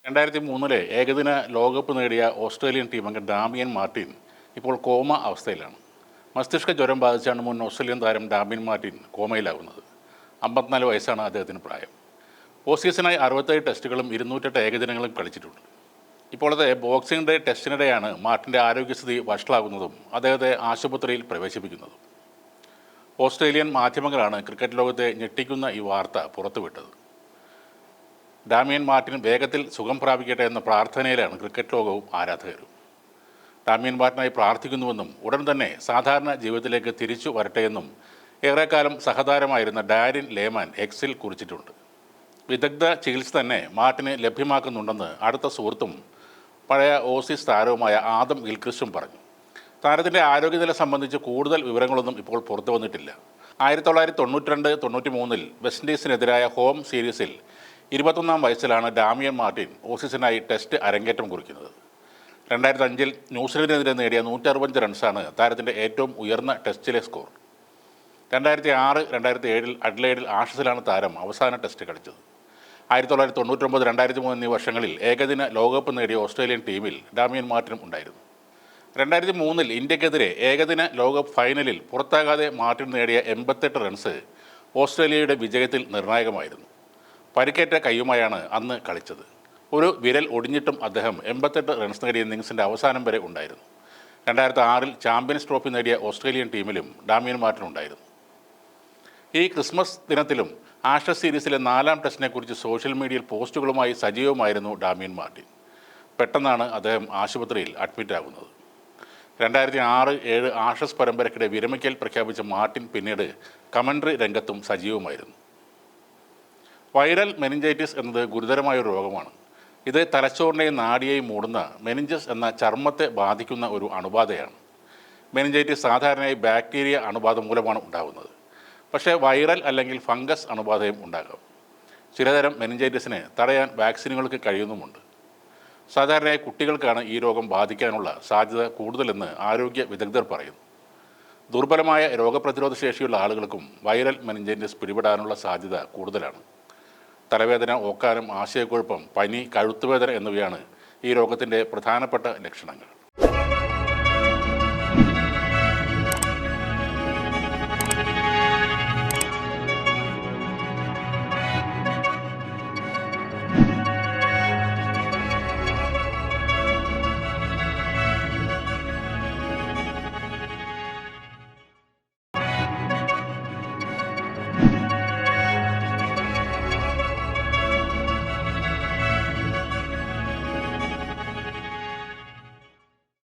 2003 ഏകദിന ലോകകപ്പ് നേടിയ ഓസ്ട്രേലിയൻ ടീം അംഗം ഡാമിയൻ മാർട്ടിൻ ഇപ്പോൾ കോമ അവസ്ഥയിലാണ്. മസ്തിഷ്ക ജ്വരം ബാധിച്ചാണ് മുൻ ഓസ്ട്രേലിയൻ താരം ഡാമിയൻ മാർട്ടിൻ കോമയിലാകുന്നത്. 54 വയസ്സാണ് അദ്ദേഹത്തിന് പ്രായം. പോസ്റ്റ് സീസണായി 67 ടെസ്റ്റുകളും 208 ഏകദിനങ്ങളും കളിച്ചിട്ടുണ്ട്. ഇപ്പോഴത്തെ ബോക്സിംഗ് ഡേ ടെസ്റ്റിനിടെയാണ് മാർട്ടിൻ്റെ ആരോഗ്യസ്ഥിതി വഷളാകുന്നതും അദ്ദേഹത്തെ ആശുപത്രിയിൽ പ്രവേശിപ്പിക്കുന്നതും. ഓസ്ട്രേലിയൻ മാധ്യമങ്ങളാണ് ക്രിക്കറ്റ് ലോകത്തെ ഞെട്ടിക്കുന്ന ഈ വാർത്ത പുറത്തുവിട്ടത്. ഡാമിയൻ മാർട്ടിൻ വേഗത്തിൽ സുഖം പ്രാപിക്കട്ടെ എന്ന പ്രാർത്ഥനയിലാണ് ക്രിക്കറ്റ് ലോകവും ആരാധകരും. ഡാമിയൻ മാർട്ടിനായി പ്രാർത്ഥിക്കുന്നുവെന്നും ഉടൻ തന്നെ സാധാരണ ജീവിതത്തിലേക്ക് തിരിച്ചു വരട്ടെയെന്നും ഏറെക്കാലം സഹതാരമായിരുന്ന ഡാരിൻ ലേമാൻ എക്സിൽ കുറിച്ചിട്ടുണ്ട്. വിദഗ്ധ ചികിത്സ തന്നെ മാർട്ടിന് ലഭ്യമാക്കുന്നുണ്ടെന്ന് അടുത്ത സുഹൃത്തും പഴയ ഓസീസ് താരവുമായ ആദം ഗിൽക്രിസ്റ്റും പറഞ്ഞു. താരത്തിൻ്റെ ആരോഗ്യനില സംബന്ധിച്ച് കൂടുതൽ വിവരങ്ങളൊന്നും ഇപ്പോൾ പുറത്തു വന്നിട്ടില്ല. 1992-93 വെസ്റ്റ് ഇൻഡീസിനെതിരായ ഹോം സീരീസിൽ 21-ാം വയസ്സിലാണ് ഡാമിയൻ മാർട്ടിൻ ഓസീസിനായി ടെസ്റ്റ് അരങ്ങേറ്റം കുറിക്കുന്നത്. 2005 ന്യൂസിലൻഡിനെതിരെ നേടിയ 165 റൺസാണ് താരത്തിൻ്റെ ഏറ്റവും ഉയർന്ന ടെസ്റ്റിലെ സ്കോർ. 2006-2007 അഡ്ലെയ്ഡിൽ ആഷസിലാണ് താരം അവസാന ടെസ്റ്റ് കളിച്ചത്. 1999-2003 എന്നീ വർഷങ്ങളിൽ ഏകദിന ലോകകപ്പ് നേടിയ ഓസ്ട്രേലിയൻ ടീമിൽ ഡാമിയൻ മാർട്ടിനും ഉണ്ടായിരുന്നു. 2003 ഇന്ത്യക്കെതിരെ ഏകദിന ലോകകപ്പ് ഫൈനലിൽ പുറത്താകാതെ മാർട്ടിൻ നേടിയ 88 റൺസ് ഓസ്ട്രേലിയയുടെ വിജയത്തിൽ നിർണായകമായിരുന്നു. പരിക്കേറ്റ കൈയുമായാണ് അന്ന് കളിച്ചത്. ഒരു വിരൽ ഒടിഞ്ഞിട്ടും അദ്ദേഹം 88 റൺസ് നേടിയ ഇന്നിംഗ്സിൻ്റെ അവസാനം വരെ ഉണ്ടായിരുന്നു. 2006 ചാമ്പ്യൻസ് ട്രോഫി നേടിയ ഓസ്ട്രേലിയൻ ടീമിലും ഡാമിയൻ മാർട്ടിൻ ഉണ്ടായിരുന്നു. ഈ ക്രിസ്മസ് ദിനത്തിലും ആഷസ് സീരീസിലെ 4-ാം ടെസ്റ്റിനെക്കുറിച്ച് സോഷ്യൽ മീഡിയയിൽ പോസ്റ്റുകളുമായി സജീവമായിരുന്നു ഡാമിയൻ മാർട്ടിൻ. പെട്ടെന്നാണ് അദ്ദേഹം ആശുപത്രിയിൽ അഡ്മിറ്റാകുന്നത്. 2006-07 ആഷസ് പരമ്പരയ്ക്കിടെ വിരമിക്കൽ പ്രഖ്യാപിച്ച മാർട്ടിൻ പിന്നീട് കമൻട്രി രംഗത്തും സജീവമായിരുന്നു. വൈറൽ മെനിഞ്ചൈറ്റിസ് എന്നത് ഗുരുതരമായൊരു രോഗമാണ്. ഇത് തലച്ചോറിനെയും നാഡിയെയും മൂടുന്ന മെനിഞ്ചസ് എന്ന ചർമ്മത്തെ ബാധിക്കുന്ന ഒരു അണുബാധയാണ്. മെനിഞ്ചൈറ്റിസ് സാധാരണയായി ബാക്ടീരിയ അണുബാധ മൂലമാണ് ഉണ്ടാകുന്നത്. പക്ഷേ വൈറൽ അല്ലെങ്കിൽ ഫംഗസ് അണുബാധയും ഉണ്ടാകാം. ചിലതരം മെനിഞ്ചൈറ്റിസിനെ തടയാൻ വാക്സിനുകൾക്ക് കഴിയുന്നുമുണ്ട്. സാധാരണയായി കുട്ടികൾക്കാണ് ഈ രോഗം ബാധിക്കാനുള്ള സാധ്യത കൂടുതലെന്ന് ആരോഗ്യ വിദഗ്ധർ പറയുന്നു. ദുർബലമായ രോഗപ്രതിരോധ ശേഷിയുള്ള ആളുകൾക്കും വൈറൽ മെനിഞ്ചൈറ്റിസ് പിടിപെടാനുള്ള സാധ്യത കൂടുതലാണ്. തലവേദന, ഓക്കാനം, ആശയക്കുഴപ്പം, പനി, കഴുത്തുവേദന എന്നിവയാണ് ഈ രോഗത്തിൻ്റെ പ്രധാനപ്പെട്ട ലക്ഷണങ്ങൾ.